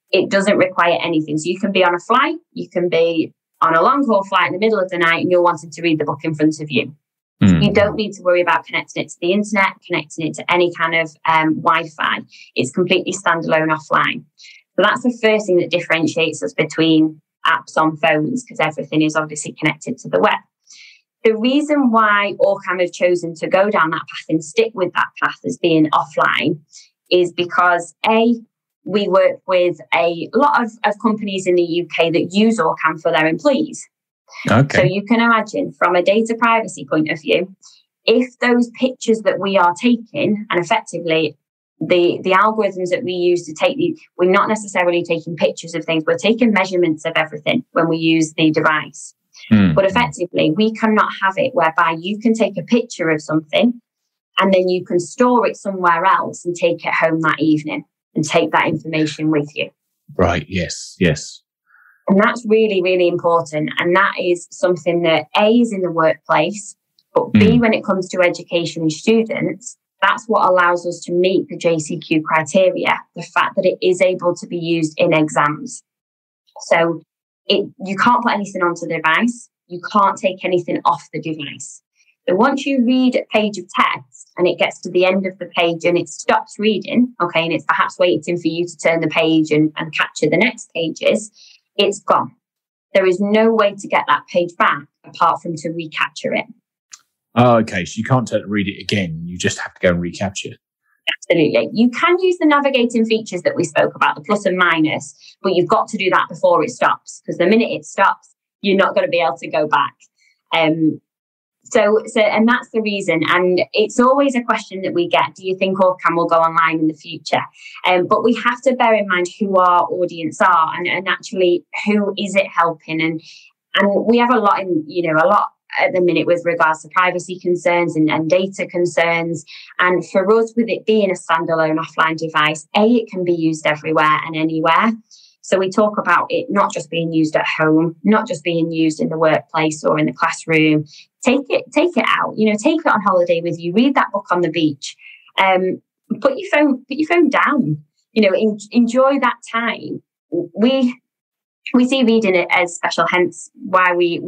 It doesn't require anything. So you can be on a flight, you can be on a long haul flight in the middle of the night, and you're wanting to read the book in front of you. You don't need to worry about connecting it to the internet, connecting it to any kind of Wi-Fi. It's completely standalone offline. So that's the first thing that differentiates us between apps on phones, because everything is obviously connected to the web. The reason why OrCam have chosen to go down that path and stick with that path as being offline is because, we work with a lot of companies in the UK that use OrCam for their employees. Okay. So you can imagine from a data privacy point of view, if those pictures that we are taking, and effectively the algorithms that we use to take we're not necessarily taking pictures of things, we're taking measurements of everything when we use the device. But effectively, we cannot have it whereby you can take a picture of something and then you can store it somewhere else and take it home that evening and take that information with you. Right, yes. And that's really, really important. And that is something that A, is in the workplace, but B, when it comes to education and students, that's what allows us to meet the JCQ criteria, the fact that it is able to be used in exams. So you can't put anything onto the device. You can't take anything off the device. So once you read a page of text and it gets to the end of the page and it stops reading, okay, and it's perhaps waiting for you to turn the page and capture the next pages, it's gone. There is no way to get that page back apart from to recapture it. Oh, okay. So you can't read it again. You just have to go and recapture. Absolutely. You can use the navigating features that we spoke about, the plus and minus, but you've got to do that before it stops, because the minute it stops, you're not going to be able to go back. So, and that's the reason. And it's always a question that we get: do you think OrCam will go online in the future? But we have to bear in mind who our audience are, and actually who is it helping? And we have a lot at the minute with regards to privacy concerns and data concerns. And for us, with it being a standalone offline device, it can be used everywhere and anywhere. So we talk about it not just being used at home, not just being used in the workplace or in the classroom. Take it out, take it on holiday with you, read that book on the beach, put your phone down, enjoy that time. We see reading it as special, hence why we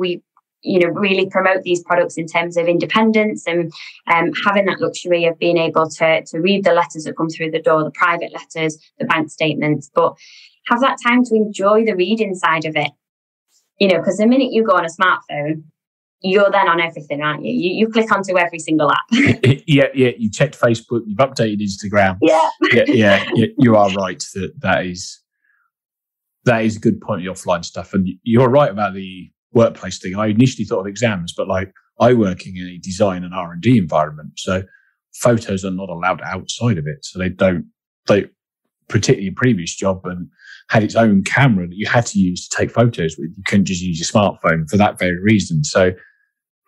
really promote these products in terms of independence and having that luxury of being able to read the letters that come through the door, the private letters, the bank statements, but have that time to enjoy the reading side of it. Because the minute you go on a smartphone, you're then on everything, aren't you? You click onto every single app. Yeah. You checked Facebook, you've updated Instagram. Yeah. You are right. That is a good point, the offline stuff. And you're right about the workplace thing. I initially thought of exams, but I work in a design and R&D environment, so photos are not allowed outside of it. So particularly your previous job, and had its own camera that you had to use to take photos with. You couldn't just use your smartphone for that very reason. So,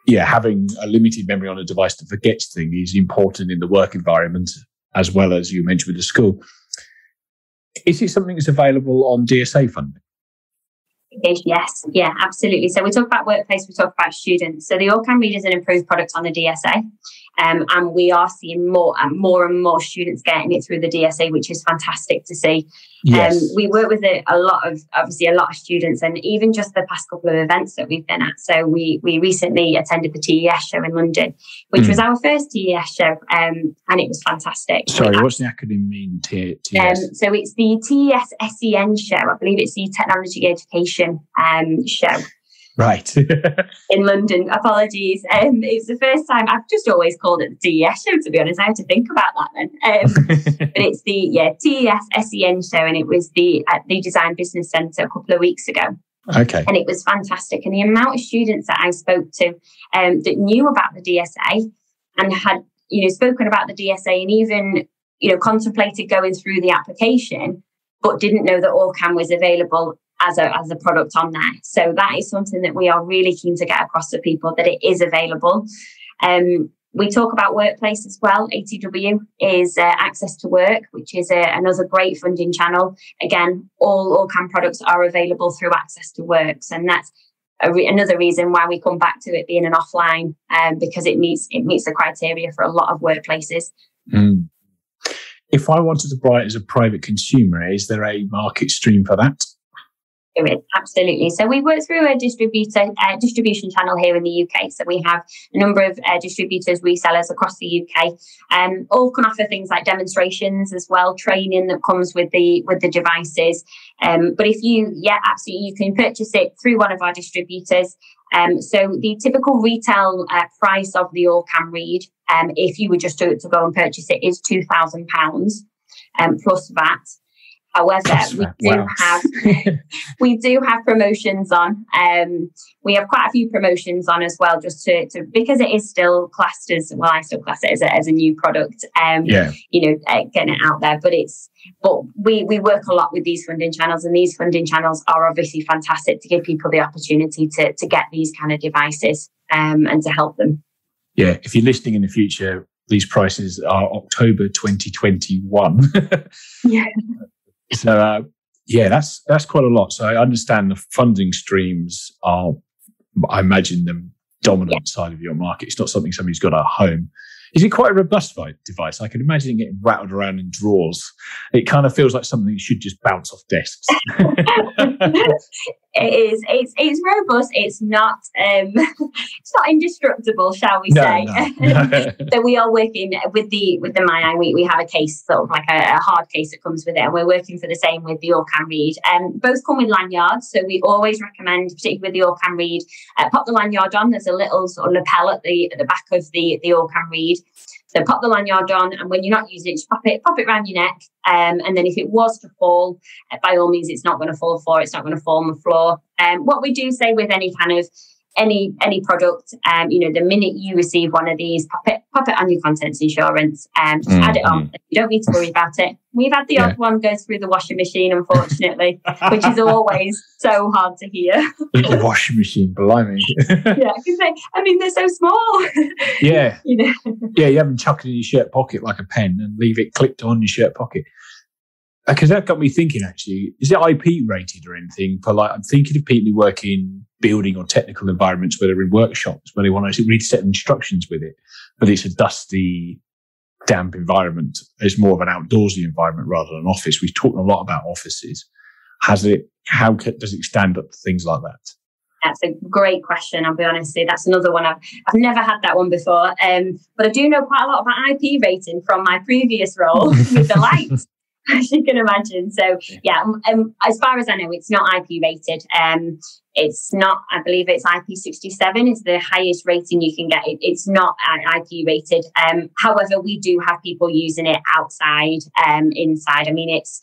yeah, having a limited memory on a device that forgets things is important in the work environment, as well as you mentioned with the school. Is it something that's available on DSA funding? Yes, yeah, absolutely. So we talk about workplace, we talk about students. So the OrCam Read is an improved product on the DSA. And we are seeing more and more students getting it through the DSA, which is fantastic to see. Yes. We work with a lot of students, and even just the past couple of events that we've been at. So we recently attended the TES show in London, which was our first TES show, and it was fantastic. Sorry, what's the acronym mean, TES? So it's the TES SEN show. I believe it's the Technology Education show. Right. In London, apologies. It's the first time. I've just always called it the TES show, to be honest. I had to think about that then. But it's the TES SEN show, and it was at the Design Business Centre a couple of weeks ago. Okay. And it was fantastic. And the amount of students that I spoke to that knew about the DSA and had, spoken about the DSA and even, contemplated going through the application, but didn't know that OrCam was available as a product on there. So that is something that we are really keen to get across to people, that it is available. We talk about workplace as well. ATW is Access to Work, which is another great funding channel. Again, all OrCam products are available through Access to Works, and that's another reason why we come back to it being an offline, because it meets the criteria for a lot of workplaces. Mm. If I wanted to buy it as a private consumer, is there a market stream for that? There is, absolutely. So we work through a distribution channel here in the UK. So we have a number of distributors, resellers across the UK. All can offer things like demonstrations as well, training that comes with the devices. But if absolutely, you can purchase it through one of our distributors. So the typical retail price of the OrCam Read, if you were just to go and purchase it, is £2,000 plus VAT. However, we do have promotions on. We have quite a few promotions on as well, just to because it is still classed as, well, I still class it as a new product. Getting it out there. But we work a lot with these funding channels, and these funding channels are obviously fantastic to give people the opportunity to get these kind of devices and to help them. Yeah, if you're listening in the future, these prices are October 2021. Yeah. So, that's quite a lot. So I understand the funding streams are, I imagine, the dominant side of your market. It's not something somebody's got at home. Is it quite a robust device? I can imagine it getting rattled around in drawers. It kind of feels like something that should just bounce off desks. It is. It's robust. It's not. It's not indestructible, shall we say? No. So we are working with the MyEye. We have a case, sort of like a hard case that comes with it, and we're working for the same with the OrCam Read. Both come with lanyards, so we always recommend, particularly with the OrCam Read, pop the lanyard on. There's a little sort of lapel at the back of the OrCam Read. So pop the lanyard on, and when you're not using it, just pop it around your neck. And then if it was to fall, by all means, it's not going to fall it's not going to fall on the floor. What we do say with any kind of any product, the minute you receive one of these, pop it on your contents insurance, just add it on. You don't need to worry about it. We've had the odd one go through the washing machine, unfortunately, which is always so hard to hear. The washing machine, blimey. Yeah, because they're so small. Yeah. Yeah, you have them chucked in your shirt pocket like a pen and leave it clipped on your shirt pocket. Because that got me thinking, actually, is it IP rated or anything? I'm thinking of people who work in building or technical environments where they're in workshops, where they want to read set instructions with it, but it's a dusty, damp environment. It's more of an outdoorsy environment rather than an office. We've talked a lot about offices. How does it stand up to things like that? That's a great question. I'll be honest, that's another one. I've never had that one before, but I do know quite a lot about IP rating from my previous role with the lights. As you can imagine. So, as far as I know, it's not IP rated. It's not, I believe it's IP67 is the highest rating you can get. It's not IP rated. However, we do have people using it outside, inside. I mean, it's,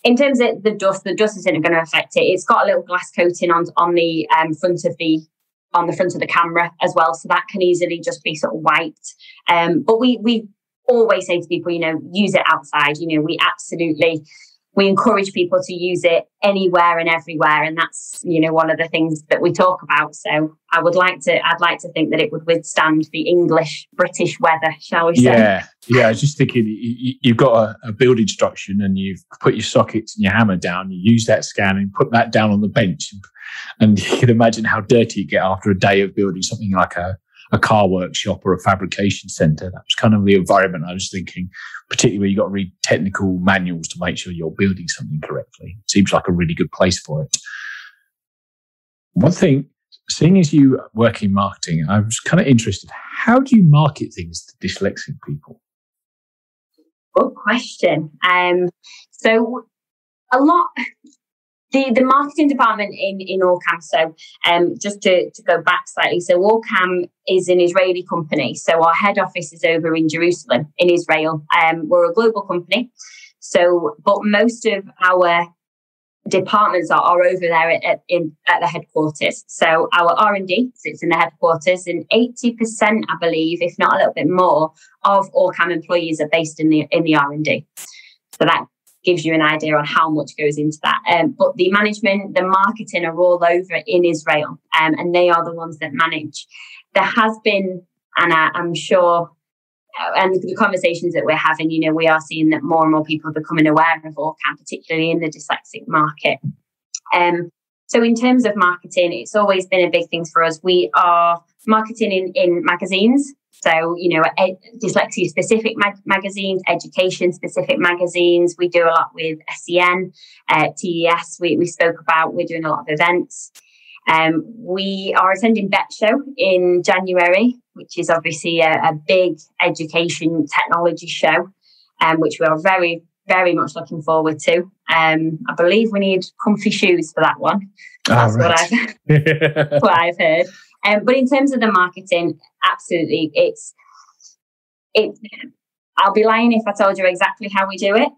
in terms of the dust isn't going to affect it. It's got a little glass coating on the front of the camera as well. So that can easily just be sort of wiped. But we always say to people, use it outside. We encourage people to use it anywhere and everywhere. And that's, one of the things that we talk about. So I'd like to think that it would withstand the English, British weather, shall we say? Yeah. I was just thinking, you've got a build instruction and you've put your sockets and your hammer down. You use that scan and put that down on the bench. And you can imagine how dirty you get after a day of building something like a car workshop or a fabrication centre. That was kind of the environment I was thinking, particularly where you've got to read technical manuals to make sure you're building something correctly. It seems like a really good place for it. One thing, seeing as you work in marketing, I was kind of interested, how do you market things to dyslexic people? Good question. So a lot... The marketing department in OrCam, so just to go back slightly, so OrCam is an Israeli company. So our head office is over in Jerusalem, in Israel. We're a global company. But most of our departments are over there at the headquarters. So our R&D sits in the headquarters, and 80%, I believe, if not a little bit more, of OrCam employees are based in the R&D. So that gives you an idea on how much goes into that. But the management, the marketing are all over in Israel, and they are the ones that manage. There has been, and I'm sure, and the conversations that we're having, we are seeing that more and more people are becoming aware of OrCam, particularly in the dyslexic market. So in terms of marketing, it's always been a big thing for us. We are marketing in magazines. So, dyslexia-specific magazines, education-specific magazines. We do a lot with SEN, TES. We spoke about. We're doing a lot of events. We are attending BET Show in January, which is obviously a big education technology show, which we are very, very much looking forward to. I believe we need comfy shoes for that one. That's what I've heard. But in terms of the marketing, absolutely, I'll be lying if I told you exactly how we do it.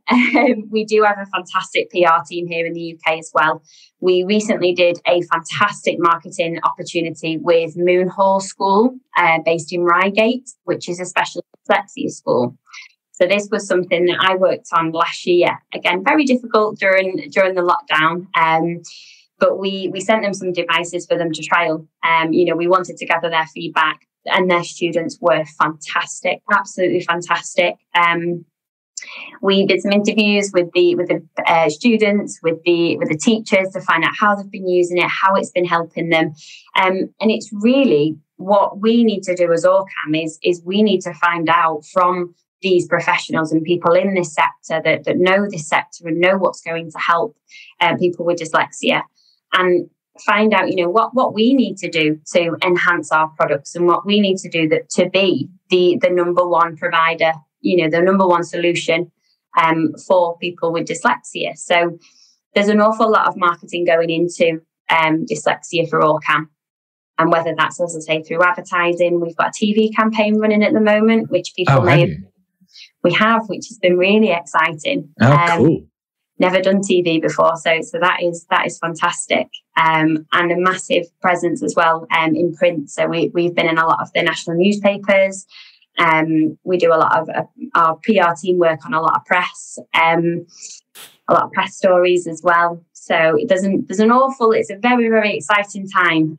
We do have a fantastic PR team here in the UK as well. We recently did a fantastic marketing opportunity with Moonhall School, based in Reigate, which is a special dyslexia school. So this was something that I worked on last year. Again, very difficult during the lockdown. But we sent them some devices for them to trial. We wanted to gather their feedback, and their students were fantastic, absolutely fantastic. We did some interviews with the students, with the teachers to find out how they've been using it, how it's been helping them. And it's really what we need to do as OrCam is we need to find out from these professionals and people in this sector that know this sector and know what's going to help people with dyslexia, and find out, what we need to do to enhance our products and what we need to do to be the number one provider, the number one solution for people with dyslexia. So there's an awful lot of marketing going into dyslexia for OrCam. And whether that's, as I say, through advertising, we've got a TV campaign running at the moment, which people we have, which has been really exciting. Cool. Never done TV before, so that is fantastic, and a massive presence as well in print. So we've been in a lot of the national newspapers. We do a lot of our PR team work on a lot of press stories as well. So it's a very, very exciting time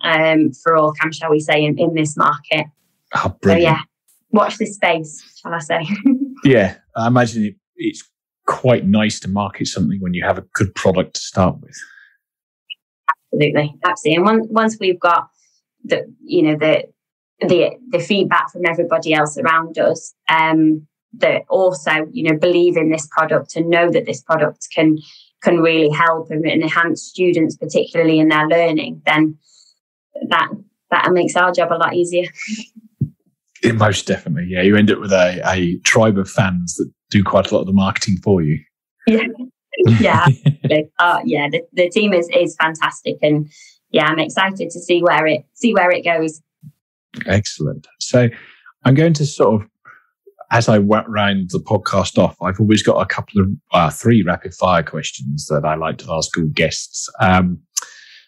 for OrCam, shall we say, in this market. Oh, brilliant. So yeah, watch this space, shall I say? Yeah, I imagine it's quite nice to market something when you have a good product to start with. Absolutely. And once we've got the feedback from everybody else around us, that also believe in this product and know that this product can really help and enhance students, particularly in their learning, then that makes our job a lot easier. Most definitely, yeah. You end up with a tribe of fans that do quite a lot of the marketing for you. Yeah, yeah, the team is fantastic, and yeah, I'm excited to see where it goes. Excellent. So I'm going to sort of, as I round the podcast off, I've always got a couple of 3 rapid fire questions that I like to ask all guests.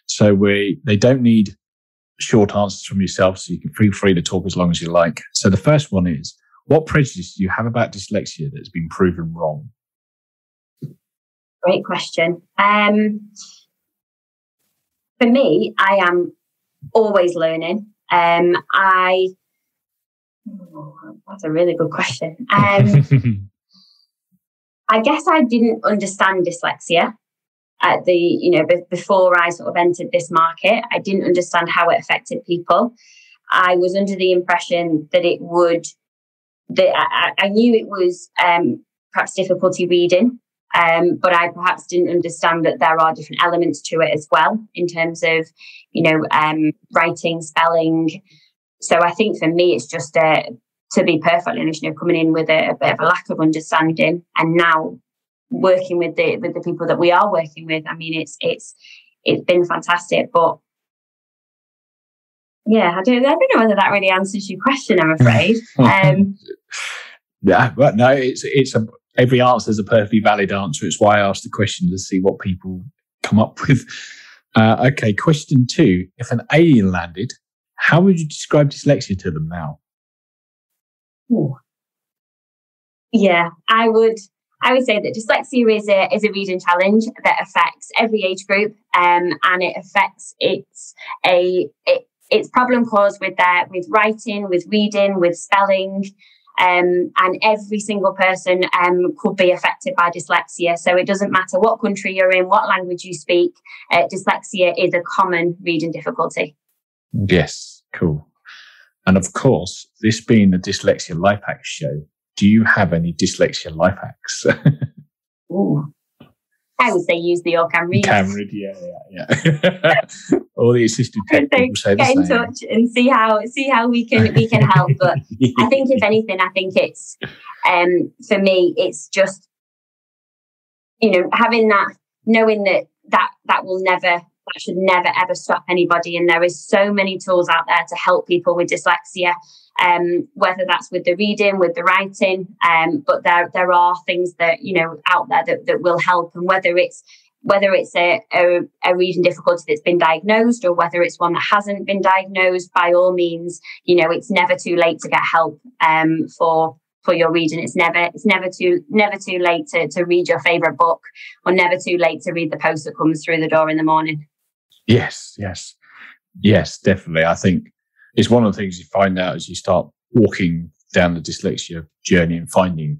So they don't need short answers from yourself, so you can feel free to talk as long as you like. So the first one is, What prejudice do you have about dyslexia that's been proven wrong? Great question. For me, I am always learning. That's a really good question. I guess I didn't understand dyslexia at before I sort of entered this market. I didn't understand how it affected people. I was under the impression that I knew it was perhaps difficulty reading, but I perhaps didn't understand that there are different elements to it as well in terms of, writing, spelling. So I think for me, it's just to be perfectly honest, coming in with a bit of a lack of understanding, and now working with the people that we are working with. I mean, it's been fantastic, but yeah, I don't know whether that really answers your question, I'm afraid. Yeah, but no, every answer is a perfectly valid answer. It's why I asked the question to see what people come up with. Okay, question 2. If an alien landed, how would you describe dyslexia to them now? Ooh. Yeah, I would say that dyslexia is a reading challenge that affects every age group, and it affects it's problem caused with writing, with reading, with spelling, and every single person could be affected by dyslexia. So it doesn't matter what country you're in, what language you speak. Dyslexia is a common reading difficulty. Yes, cool. And of course, this being a dyslexia life hacks show, do you have any dyslexia life hacks? Ooh. I would say use the OrCam Read. Yeah. All the assistive tech people say the same. Get in touch and see how we can help. But I think if anything, it's for me, it's just having that, knowing that will never. That should never, ever stop anybody. And there is so many tools out there to help people with dyslexia, whether that's with the reading, with the writing. But there are things that, out there that will help. And whether it's a reading difficulty that's been diagnosed or whether it's one that hasn't been diagnosed, by all means, it's never too late to get help for your reading. It's never too late to read your favourite book, or never too late to read the post that comes through the door in the morning. Yes, definitely. I think it's one of the things you find out as you start walking down the dyslexia journey and finding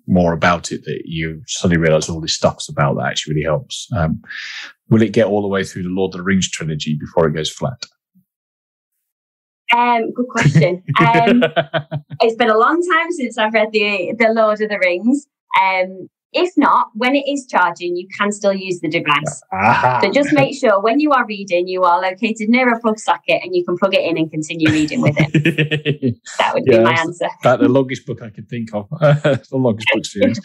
more about it, that you suddenly realise all this stuff's about that actually really helps. Will it get all the way through the Lord of the Rings trilogy before it goes flat? Good question. It's been a long time since I've read the Lord of the Rings. If not, when it is charging, you can still use the device. So just make sure when you are reading, you are located near a plug socket and you can plug it in and continue reading with it. That would be my answer. That's the longest book I could think of. The longest book series.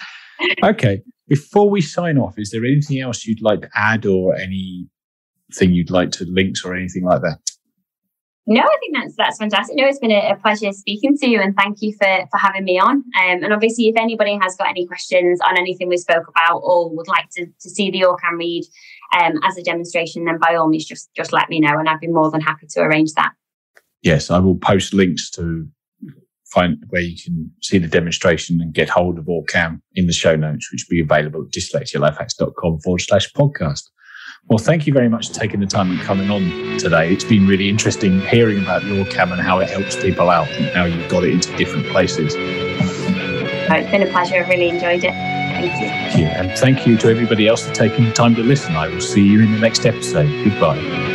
Okay. Before we sign off, is there anything else you'd like to add, or anything you'd like to links or anything like that? No, I think that's fantastic. No, it's been a pleasure speaking to you, and thank you for having me on. And obviously, if anybody has got any questions on anything we spoke about, or would like to see the OrCam Read as a demonstration, then by all means, just let me know, and I'd be more than happy to arrange that. Yes, I will post links to find where you can see the demonstration and get hold of OrCam in the show notes, which will be available at dyslexialifehacks.com/podcast. Well, thank you very much for taking the time and coming on today. It's been really interesting hearing about the OrCam and how it helps people out and how you've got it into different places. It's been a pleasure. I've really enjoyed it. Thank you. Thank you. And thank you to everybody else for taking the time to listen. I will see you in the next episode. Goodbye.